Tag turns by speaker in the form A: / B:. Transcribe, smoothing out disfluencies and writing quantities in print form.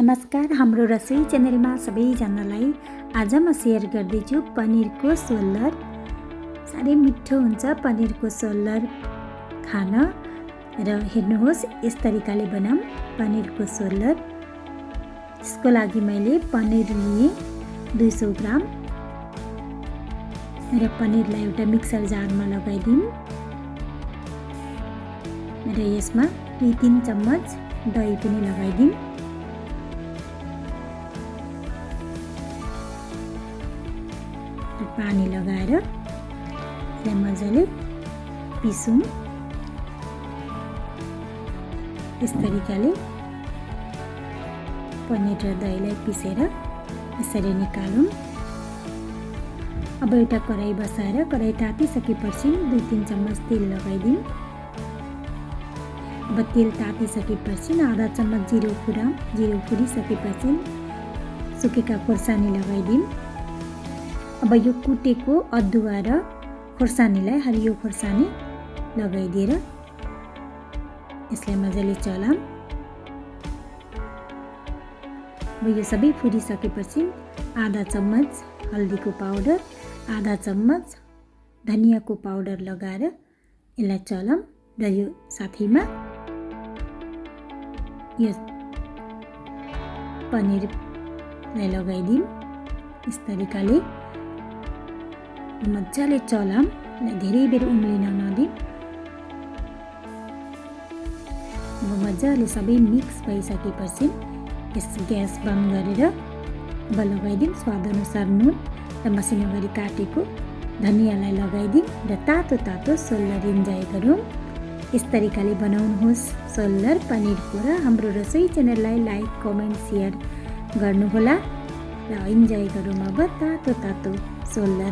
A: नमस्कार, हाम्रो रसोई च्यानलमा सबैजनालाई आज म सेयर गर्दैछु पनिरको सोलर। साह्रै मिठो हुन्छ पनिरको सोलर खान र हेर्नुहोस् यस तरिकाले बनाऊँ पनिरको सोलर। यसको लागि मैले पनिर लिए 200 ग्राम र पनिरलाई एउटा मिक्सर जारमा लगाइदिउँ र यसमा 2-3 चम्मच दही पनि लगाइदिउँ। पानी लगाएर यसलाई मजाले पिसौँ। यस तरिकाले पनिर र दहीलाई पिसेर यसरी निकालौँ। अब एउटा कराई बसाएर कराई तातिसकेपछि 2-3 चम्मच तेल लगाइदिउँ। अब तेल तातिसकेपछि आधा चम्मच जिरो फुरिसकेपछि सुकेका खोर्सानी लगाइदिउँ। अब यो कुटेको अदुवा र खोर्सानीलाई हरियो खोर्सानी लगाइदिएर यसलाई मजाले चलाऊँ। अब यो सबै फुरिसकेपछि आधा चम्मच हल्दीको पाउडर, आधा चम्मच धनियाँको पाउडर लगाएर यसलाई चलाऊँ र यो साथैमा यो पनिरलाई लगाइदिउँ। यस तरिकाले मजाले चलाऊँ, धेरै बेर उम्लिन नदिउँ। अब मजाले सबै मिक्स भइसकेपछि यस ग्यास बन्द गरेर अब लगाइदिउँ स्वादअनुसार नुन र मसिनो गरी काटेको धनियाँलाई लगाइदिउँ र तातो तातो सोलर इन्जोय गरौँ। यस तरिकाले बनाउनुहोस् सोलर पनिरको र हाम्रो रसोई च्यानललाई लाइक, कमेन्ट, सेयर गर्नुहोला र इन्जोय गरौँ अब तातो तातो सोलर।